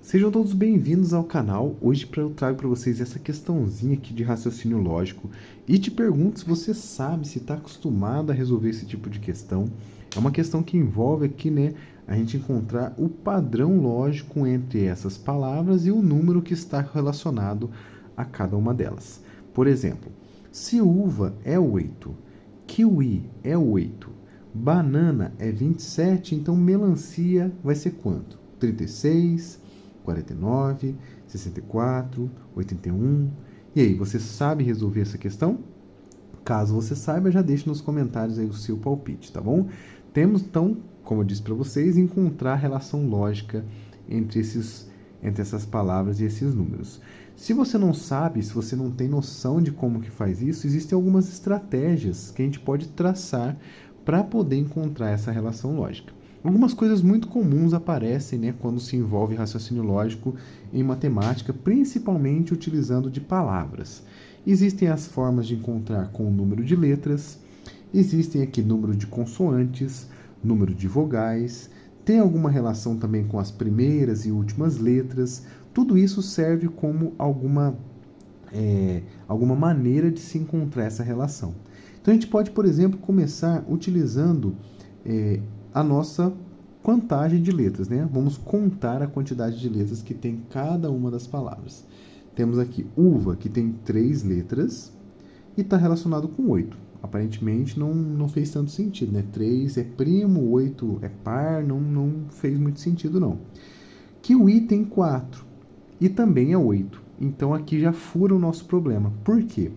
Sejam todos bem-vindos ao canal. Hoje eu trago para vocês essa questãozinha aqui de raciocínio lógico e te pergunto se você sabe, se está acostumado a resolver esse tipo de questão. É uma questão que envolve aqui, né, a gente encontrar o padrão lógico entre essas palavras e o número que está relacionado a cada uma delas. Por exemplo, se uva é 8, kiwi é 8, banana é 27, então melancia vai ser quanto? 36, 49, 64, 81. E aí, você sabe resolver essa questão? Caso você saiba, já deixe nos comentários aí o seu palpite, tá bom? Temos então, como eu disse para vocês, encontrar a relação lógica entre essas palavras e esses números. Se você não sabe, se você não tem noção de como que faz isso, existem algumas estratégias que a gente pode traçar para poder encontrar essa relação lógica. Algumas coisas muito comuns aparecem, né, quando se envolve raciocínio lógico em matemática, principalmente utilizando de palavras. Existem as formas de encontrar com o número de letras, existem aqui número de consoantes, número de vogais, tem alguma relação também com as primeiras e últimas letras. Tudo isso serve como alguma maneira de se encontrar essa relação. Então a gente pode, por exemplo, começar utilizando a nossa contagem de letras, né? Vamos contar a quantidade de letras que tem cada uma das palavras. Temos aqui uva, que tem 3 letras e está relacionado com 8. Aparentemente não fez tanto sentido, né? 3 é primo, 8 é par, não fez muito sentido não. Kiwi tem 4 e também é 8. Então aqui já fura o nosso problema. Por quê?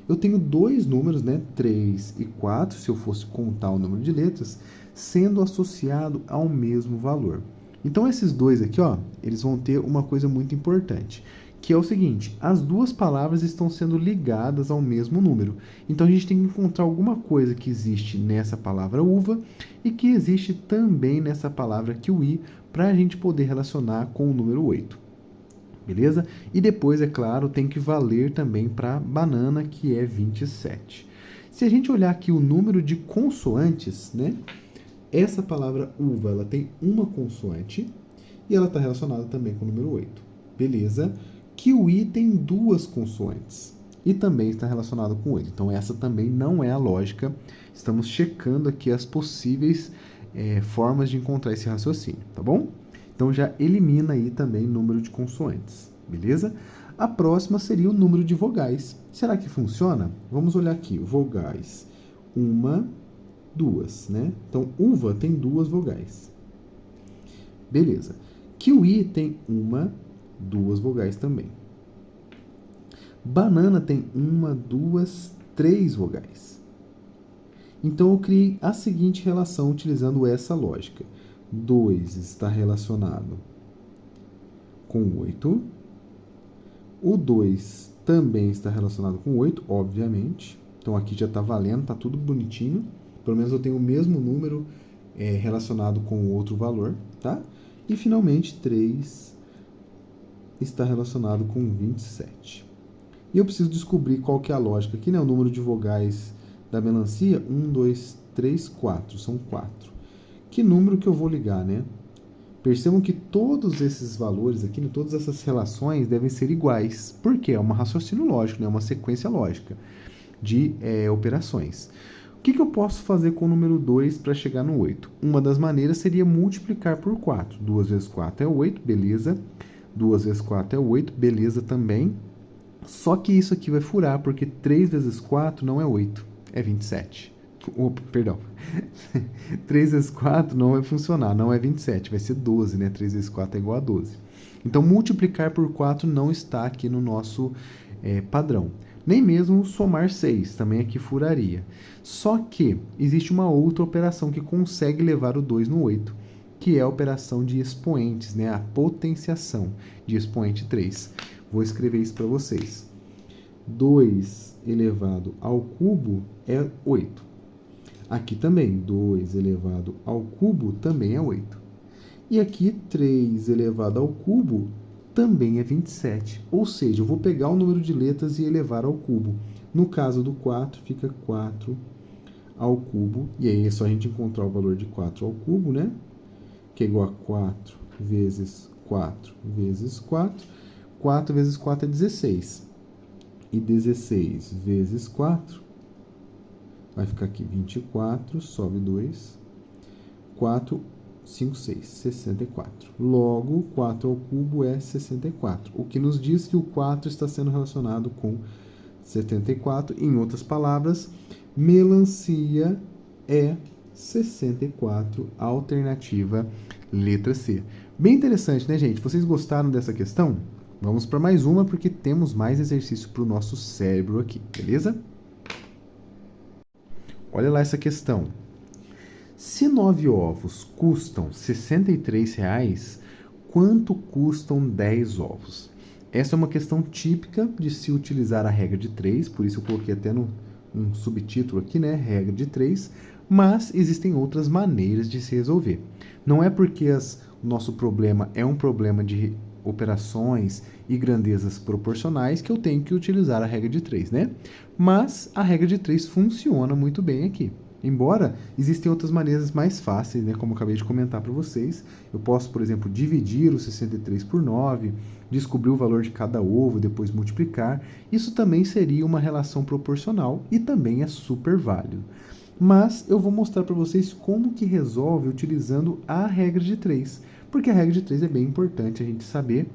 Eu tenho dois números, né? 3 e 4, se eu fosse contar o número de letras, sendo associado ao mesmo valor. Então esses dois aqui, ó, eles vão ter uma coisa muito importante, que é o seguinte: as duas palavras estão sendo ligadas ao mesmo número. Então a gente tem que encontrar alguma coisa que existe nessa palavra uva e que existe também nessa palavra kiwi para a gente poder relacionar com o número 8. Beleza? E depois, é claro, tem que valer também para banana, que é 27. Se a gente olhar aqui o número de consoantes, né? Essa palavra uva, ela tem uma consoante e ela está relacionada também com o número 8. Beleza? Kiwi tem duas consoantes e também está relacionado com 8. Então essa também não é a lógica. Estamos checando aqui as possíveis formas de encontrar esse raciocínio, tá bom? Então já elimina aí também o número de consoantes, beleza? A próxima seria o número de vogais. Será que funciona? Vamos olhar aqui, vogais. Uma, duas, né? Então, uva tem duas vogais. Beleza. Kiwi tem uma, duas vogais também. Banana tem uma, duas, três vogais. Então, eu criei a seguinte relação utilizando essa lógica. 2 está relacionado com 8. O 2 também está relacionado com 8, obviamente. Então, aqui já está valendo, está tudo bonitinho. Pelo menos eu tenho o mesmo número relacionado com o outro valor, tá? E, finalmente, 3 está relacionado com 27. E eu preciso descobrir qual que é a lógica aqui, né? O número de vogais da melancia, 1, 2, 3, 4. São 4. Que número que eu vou ligar, né? Percebam que todos esses valores aqui, todas essas relações devem ser iguais. Por quê? É um raciocínio lógico, né? Uma sequência lógica de operações. O que eu posso fazer com o número 2 para chegar no 8? Uma das maneiras seria multiplicar por 4. 2 vezes 4 é 8, beleza. 2 vezes 4 é 8, beleza também. Só que isso aqui vai furar, porque 3 vezes 4 não é 8, é 27. Opa, perdão. 3 vezes 4 não vai funcionar, não é 27, vai ser 12, né? 3 vezes 4 é igual a 12. Então, multiplicar por 4 não está aqui no nosso padrão. Nem mesmo somar 6, também aqui furaria. Só que existe uma outra operação que consegue levar o 2 no 8, que é a operação de expoentes, né? A potenciação de expoente 3. Vou escrever isso para vocês. 2 elevado ao cubo é 8. Aqui também, 2 elevado ao cubo também é 8. E aqui, 3 elevado ao cubo também é 27. Ou seja, eu vou pegar o número de letras e elevar ao cubo. No caso do 4, fica 4 ao cubo. E aí é só a gente encontrar o valor de 4 ao cubo, né? Que é igual a 4 vezes 4 vezes 4. 4 vezes 4 é 16. E 16 vezes 4 vai ficar aqui 24, sobe 2. 4, 5, 6, 64. Logo, 4 ao cubo é 64. O que nos diz que o 4 está sendo relacionado com 74. Em outras palavras, melancia é 64, alternativa letra C. Bem interessante, né, gente? Vocês gostaram dessa questão? Vamos para mais uma, porque temos mais exercício para o nosso cérebro aqui, beleza? Olha lá essa questão. Se 9 ovos custam R$ 63, quanto custam 10 ovos? Essa é uma questão típica de se utilizar a regra de 3, por isso eu coloquei até um subtítulo aqui, né? Regra de 3, mas existem outras maneiras de se resolver. Não é porque o nosso problema é um problema de operações e grandezas proporcionais que eu tenho que utilizar a regra de 3, né? Mas a regra de 3 funciona muito bem aqui. Embora existem outras maneiras mais fáceis, né, como eu acabei de comentar para vocês. Eu posso, por exemplo, dividir o 63 por 9, descobrir o valor de cada ovo, depois multiplicar. Isso também seria uma relação proporcional e também é super válido. Mas eu vou mostrar para vocês como que resolve utilizando a regra de 3, porque a regra de 3 é bem importante a gente saber.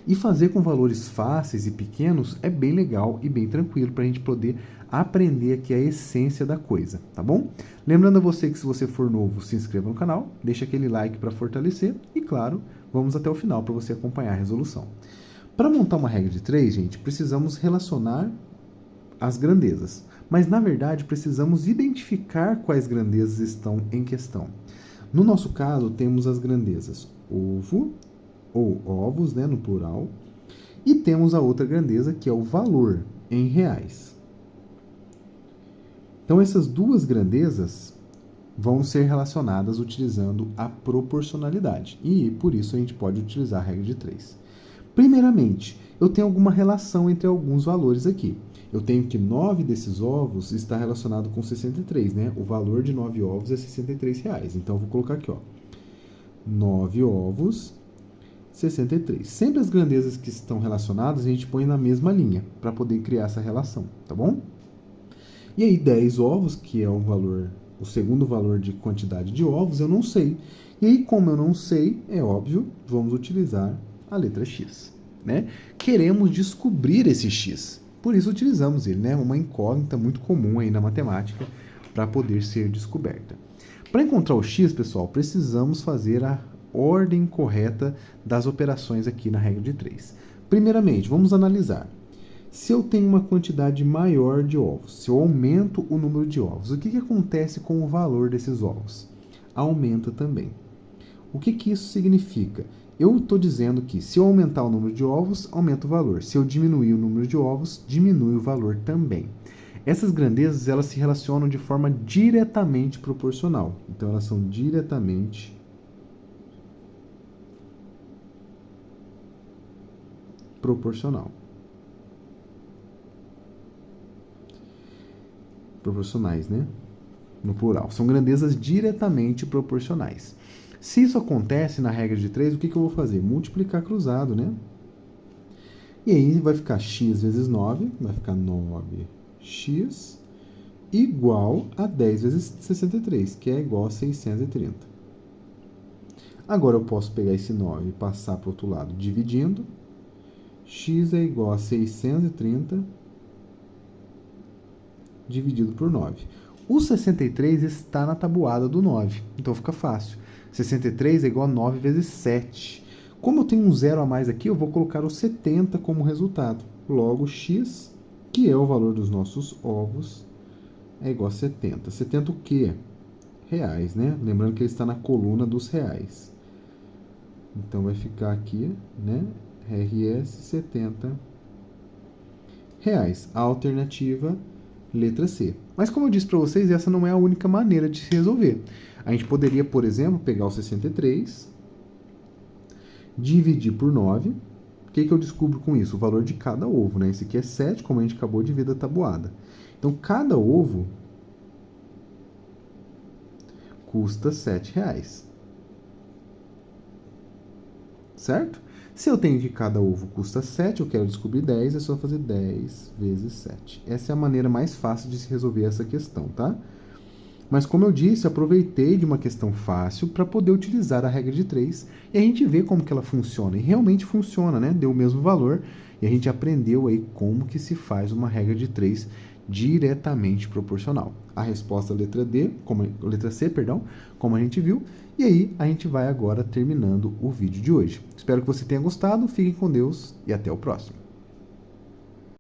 E fazer com valores fáceis e pequenos é bem legal e bem tranquilo para a gente poder aprender aqui a essência da coisa, tá bom? Lembrando a você que se você for novo, se inscreva no canal, deixa aquele like para fortalecer e, claro, vamos até o final para você acompanhar a resolução. Para montar uma regra de 3, gente, precisamos relacionar as grandezas, mas na verdade precisamos identificar quais grandezas estão em questão. No nosso caso, temos as grandezas ovo, ou ovos, né, no plural, e temos a outra grandeza, que é o valor em reais. Então, essas duas grandezas vão ser relacionadas utilizando a proporcionalidade, e por isso a gente pode utilizar a regra de 3. Primeiramente, eu tenho alguma relação entre alguns valores aqui. Eu tenho que 9 desses ovos está relacionado com 63, né? O valor de 9 ovos é R$ 63. Então, eu vou colocar aqui, ó, 9 ovos, 63. Sempre as grandezas que estão relacionadas a gente põe na mesma linha para poder criar essa relação, tá bom? E aí 10 ovos, que é o segundo valor de quantidade de ovos, eu não sei. E aí, como eu não sei, é óbvio, vamos utilizar a letra X, né? Queremos descobrir esse X, por isso utilizamos ele, né? Uma incógnita muito comum aí na matemática para poder ser descoberta. Para encontrar o X, pessoal, precisamos fazer a ordem correta das operações aqui na regra de 3. Primeiramente, vamos analisar. Se eu tenho uma quantidade maior de ovos, se eu aumento o número de ovos, o que acontece com o valor desses ovos? Aumenta também. O que isso significa? Eu estou dizendo que se eu aumentar o número de ovos, aumenta o valor. Se eu diminuir o número de ovos, diminui o valor também. Essas grandezas, elas se relacionam de forma diretamente proporcional. Então, elas são diretamente proporcional. Proporcionais, né? No plural. São grandezas diretamente proporcionais. Se isso acontece na regra de 3, o que eu vou fazer? Multiplicar cruzado, né? E aí vai ficar x vezes 9, vai ficar 9x igual a 10 vezes 63, que é igual a 630. Agora eu posso pegar esse 9 e passar para o outro lado dividindo. X é igual a 630 dividido por 9. O 63 está na tabuada do 9, então fica fácil. 63 é igual a 9 vezes 7. Como eu tenho um zero a mais aqui, eu vou colocar o 70 como resultado. Logo, x, que é o valor dos nossos ovos, é igual a 70. 70 o quê? Reais, né? Lembrando que ele está na coluna dos reais. Então, vai ficar aqui, né? RS 70 reais. A alternativa, letra C. Mas como eu disse para vocês, essa não é a única maneira de se resolver. A gente poderia, por exemplo, pegar o 63, dividir por 9. O que eu descubro com isso? O valor de cada ovo, né? Esse aqui é 7, como a gente acabou de ver da tabuada. Então, cada ovo custa R$ 7. certo? Se eu tenho que cada ovo custa 7, eu quero descobrir 10, é só fazer 10 vezes 7. Essa é a maneira mais fácil de se resolver essa questão, tá? Mas como eu disse, aproveitei de uma questão fácil para poder utilizar a regra de 3 e a gente vê como que ela funciona. E realmente funciona, né? Deu o mesmo valor e a gente aprendeu aí como que se faz uma regra de 3 diretamente proporcional. A resposta é letra C, como a gente viu. E aí a gente vai agora terminando o vídeo de hoje. Espero que você tenha gostado, fiquem com Deus e até o próximo.